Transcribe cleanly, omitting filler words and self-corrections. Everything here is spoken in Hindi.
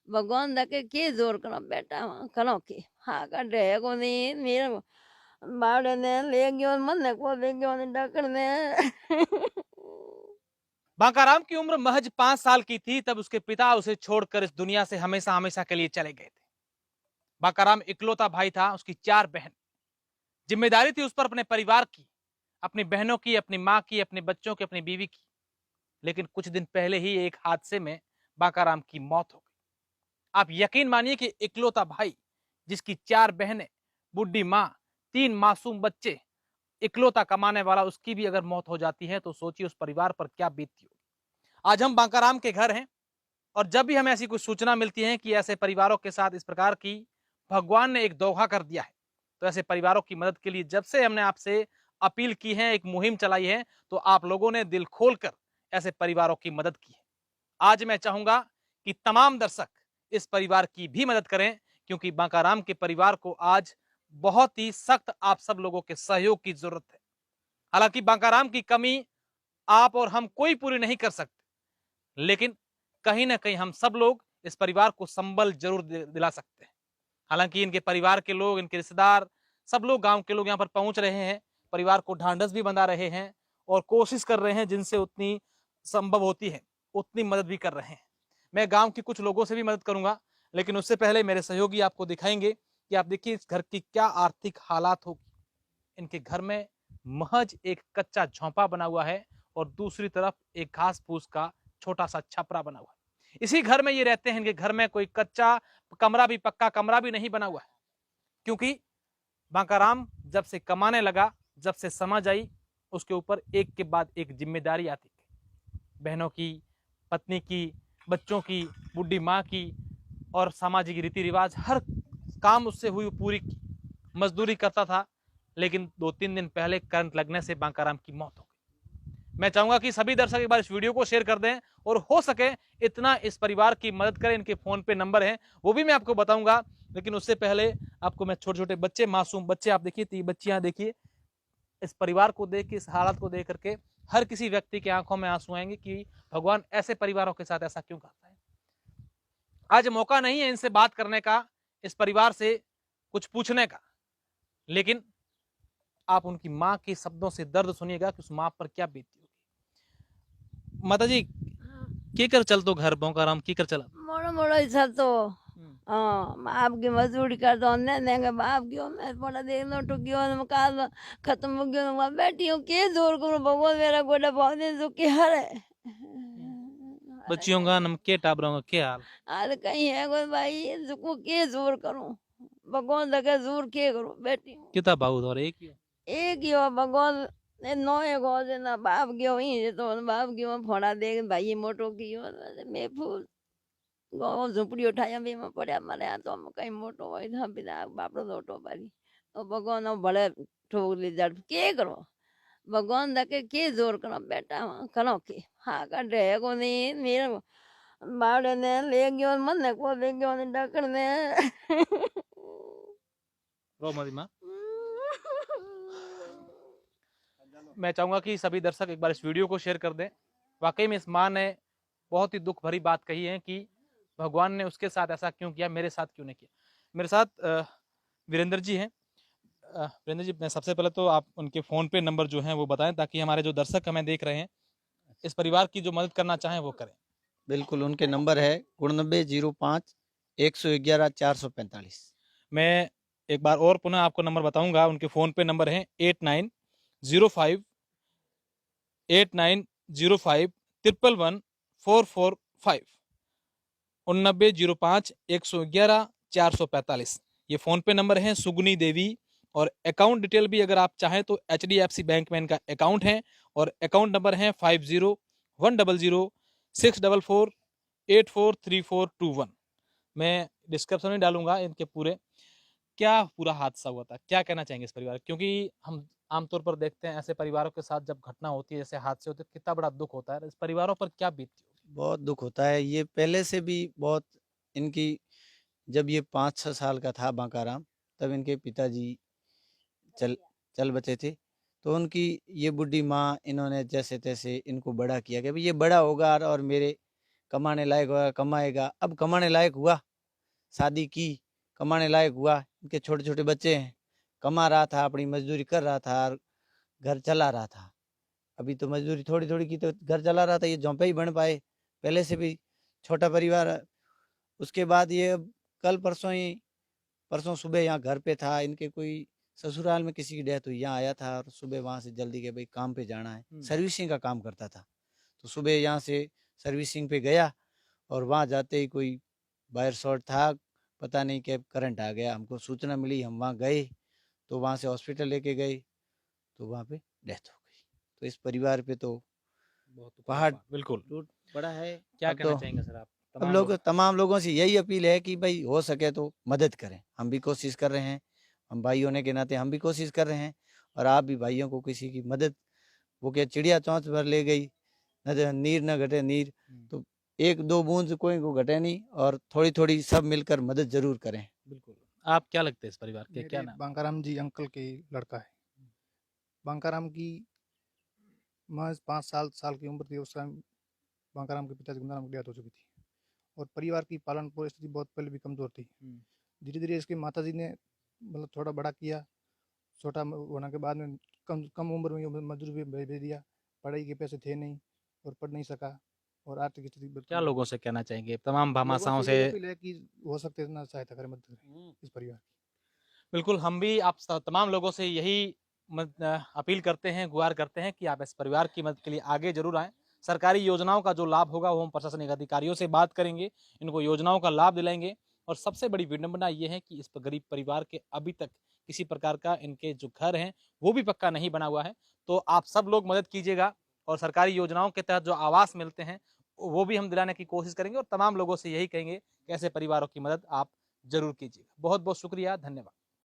भगवान दके के जोर करो बेटा करो के हाँ का ढे को नहीं मेरे बावड़े ने ले गयो मन को ले गयो ने डकड़ ने बांकाराम की उम्र महज 5 साल की थी तब उसके पिता उसे छोड़कर इस दुनिया से हमेशा हमेशा के लिए चले गए थे। बांकाराम इकलौता भाई था, उसकी 4 बहन। जिम्मेदारी थी उस पर अपने परिवार की, अपनी बहनों की, अपनी माँ की, अपने बच्चों की, अपनी बीवी की। लेकिन कुछ दिन पहले ही एक हादसे में बांकाराम की मौत हो गई। आप यकीन मानिए कि इकलौता भाई, जिसकी 4 बहनें, बुढ़ी माँ, 3 मासूम बच्चे, इकलौता कमाने वाला, उसकी भी अगर मौत हो जाती है तो सोचिए उस परिवार पर क्या बीतती होगी। आज हम बांकाराम के घर हैं और जब भी हमें ऐसी कुछ सूचना मिलती है कि ऐसे परिवारों के साथ इस प्रकार की भगवान ने एक धोखा कर दिया है, तो ऐसे परिवारों की मदद के लिए जब से हमने आपसे अपील की है, एक मुहिम चलाई है, तो आप लोगों ने दिल खोलकर ऐसे परिवारों की मदद की है। आज मैं चाहूंगा कि तमाम दर्शक इस परिवार की भी मदद करें, क्योंकि बांकाराम के परिवार को आज बहुत ही सख्त आप सब लोगों के सहयोग की जरूरत है। हालांकि बांकाराम की कमी आप और हम कोई पूरी नहीं कर सकते, लेकिन कहीं ना कहीं हम सब लोग इस परिवार को संबल जरूर दिला सकते हैं। हालांकि इनके परिवार के लोग, इनके रिश्तेदार, सब लोग, गांव के लोग यहाँ पर पहुंच रहे हैं, परिवार को ढांढस भी बंधा रहे हैं और कोशिश कर रहे हैं जिनसे उतनी संभव होती है उतनी मदद भी कर रहे हैं। मैं गांव के कुछ लोगों से भी मदद करूंगा, लेकिन उससे पहले मेरे सहयोगी आपको दिखाएंगे कि आप देखिए इस घर की क्या आर्थिक हालात होगी। इनके घर में महज एक कच्चा झोंपा बना हुआ है और दूसरी तरफ एक घास फूस का छोटा सा छपरा बना हुआ है। इसी घर में ये रहते हैं। इनके घर में कोई कच्चा कमरा भी, पक्का कमरा भी नहीं बना हुआ है, क्योंकि बांकाराम जब से कमाने लगा, जब से समझ आई, उसके ऊपर एक के बाद एक जिम्मेदारी आती थी। बहनों की, पत्नी की, बच्चों की, बुढ़ी माँ की और सामाजिक रीति रिवाज, हर काम उससे हुई पूरी मजदूरी करता था। लेकिन 2-3 दिन पहले करंट लगने से बांकाराम की मौत हो गई। मैं चाहूंगा कि सभी दर्शक एक बार इस वीडियो को शेयर कर दें और हो सके इतना इस परिवार की मदद करें। इनके फोन पे नंबर है, वो भी मैं आपको बताऊंगा, लेकिन उससे पहले आपको मैं छोटे छोटे बच्चे, मासूम बच्चे, आप देखिए 3 बच्चियां देखिए, इस परिवार को देख के, इस हालत को देख करके हर किसी व्यक्ति के आंखों में आंसू आएंगे कि भगवान ऐसे परिवारों के साथ ऐसा क्यों करता है। आज मौका नहीं है इनसे बात करने का, इस परिवार से कुछ पूछने का, लेकिन आप उनकी माँ के शब्दों से दर्द सुनिएगा कि उस माँ पर क्या बीती होगी। माता जी, के कर चल तो घर बांकाराम की कर चला मोड़ो मोड़ो इच्छा तो हाँ बाप की मजदूरी कर दो ने देंगे बाप की मैं थोड़ा देख लो टुकियो ने काल खत्म हो गयो मैं बैठी हूँ के जोर करूँ भगवान मेरा गोड़ा बहुत दिन दुखी हरे बच्चियों का नम के टाबरों का क्या हाल आज कहीं है कोई भाई जुको के जोर करूँ भगवान लगे जोर के करूँ बैठी हूँ किता भाऊ और एक ही हो भगवान ने नोए गो ना बाप गयो ही तो बाप गयो फोड़ा देख भाई मोटो कियो मैं फूल झूपड़ी उठाया बी में पड़ा मरे तो हम कहीं मोटो हो था बिना बापड़ो लोटो पारी तो भगवान भले ठोक ली जड़ के करो भगवान दके के जोर करो बेटा करो के हाँ का ढे को नहीं मेरे बावड़े ने ले गयो मन को ले गयो ने डकड़ ने रो मरी माँ। मैं चाहूंगा कि सभी दर्शक एक बार इस वीडियो को शेयर कर दें। वाकई में इस माँ ने बहुत ही दुख भरी बात कही है कि भगवान ने उसके साथ ऐसा क्यों किया, मेरे साथ क्यों नहीं किया। मेरे साथ वीरेंद्र जी हैं। वीरेंद्र जी, मैं सबसे पहले तो आप उनके फोन पे नंबर जो है वो बताएं, ताकि हमारे जो दर्शक हमें देख रहे हैं इस परिवार की जो मदद करना चाहें वो करें। बिल्कुल, उनके नंबर है 9905 111 445। मैं एक बार और पुनः आपको नंबर बताऊंगा। उनके फोन पे नंबर है 8905 445 9905 111 445। ये फोन पे नंबर है सुगनी देवी। और अकाउंट डिटेल भी अगर आप चाहें तो HDFC बैंक में इनका अकाउंट है और अकाउंट नंबर है 50100644843421। मैं डिस्क्रिप्शन में डालूंगा इनके पूरे, क्या पूरा हादसा हुआ था, क्या कहना चाहेंगे इस परिवार, क्योंकि हम आमतौर पर देखते हैं ऐसे परिवारों के साथ जब घटना होती है, जैसे हादसे होते हैं, कितना बड़ा दुख होता है। इस परिवारों पर क्या बीतती होगी। बहुत दुख होता है। ये पहले से भी बहुत इनकी, जब ये 5-6 साल का था बांकाराम, तब इनके पिताजी चल चल बचे थे। तो उनकी ये बुढ़ी माँ, इन्होंने जैसे तैसे इनको बड़ा किया कि भाई ये बड़ा होगा और मेरे कमाने लायक हुआ कमाएगा। अब कमाने लायक हुआ, शादी की, कमाने लायक हुआ, इनके छोटे छोटे बच्चे हैं, कमा रहा था, अपनी मजदूरी कर रहा था और घर चला रहा था। अभी तो मजदूरी थोड़ी थोड़ी की तो घर चला रहा था, ये झोंपड़े ही बन पाए, पहले से भी छोटा परिवार है। उसके बाद ये अब कल परसों सुबह यहाँ घर पे था, इनके कोई ससुराल में किसी की डेथ हुई, यहाँ आया था और सुबह वहाँ से जल्दी के भाई काम पे जाना है, सर्विसिंग का काम करता था, तो सुबह यहाँ से सर्विसिंग पे गया और वहाँ जाते ही कोई वायर शॉर्ट था, पता नहीं कि करंट आ गया, हमको सूचना मिली, हम वहाँ गए तो वहाँ से हॉस्पिटल लेके गए तो वहाँ पे डेथ हो गई। तो इस परिवार पे तो बहुत पहाड़ बिल्कुल। टूट पड़ा है। क्या अब कहना तो चाहेंगे सर आप? अब तमाम लोगों से यही अपील है कि भाई हो सके तो मदद करें, हम भी कोशिश कर रहे हैं, हम भाई होने के नाते हम भी कोशिश कर रहे हैं, और आप भी भाइयों को किसी की मदद, वो क्या चिड़िया चोंच भर ले गई, न नीर न घटे नीर, तो एक दो बूंद कोई को घटे नहीं, और थोड़ी थोड़ी सब मिलकर मदद जरूर करें। बिल्कुल। आप क्या लगते हैं इस परिवार के, क्या मेरे नाम? बांकाराम जी अंकल के लड़का है। बांकाराम की महज 5 साल की उम्र थी उस टाइम बांकाराम के पिताजी गंगाराम की डेथ हो चुकी थी, और परिवार की पालन पोषण स्थिति बहुत पहले भी कमजोर थी। धीरे धीरे इसके माताजी ने मतलब थोड़ा बड़ा किया, छोटा होने के बाद में कम कम उम्र में मजदूरी पे भेज दिया, पढ़ाई के पैसे थे नहीं और पढ़ नहीं सका, और आर्थिक स्थिति क्या लोगों से कहना चाहेंगे, तमाम भामाशाहों लोगों से? यही अपील है कि हो सकते इतना सहायता करें, मदद करें इस परिवार की। बिल्कुल, हम भी आप तमाम लोगों से यही अपील करते हैं, गुहार करते हैं कि आप इस परिवार की मदद के लिए आगे जरूर आएं। सरकारी योजनाओं का जो लाभ होगा वो हम प्रशासनिक अधिकारियों से बात करेंगे, इनको योजनाओं का लाभ दिलाएंगे, और सबसे बड़ी विडंबना ये है कि इस गरीब परिवार के अभी तक किसी प्रकार का इनके जो घर हैं वो भी पक्का नहीं बना हुआ है। तो आप सब लोग मदद कीजिएगा, और सरकारी योजनाओं के तहत जो आवास मिलते हैं वो भी हम दिलाने की कोशिश करेंगे, और तमाम लोगों से यही कहेंगे कि ऐसे परिवारों की मदद आप जरूर कीजिएगा। बहुत बहुत शुक्रिया, धन्यवाद।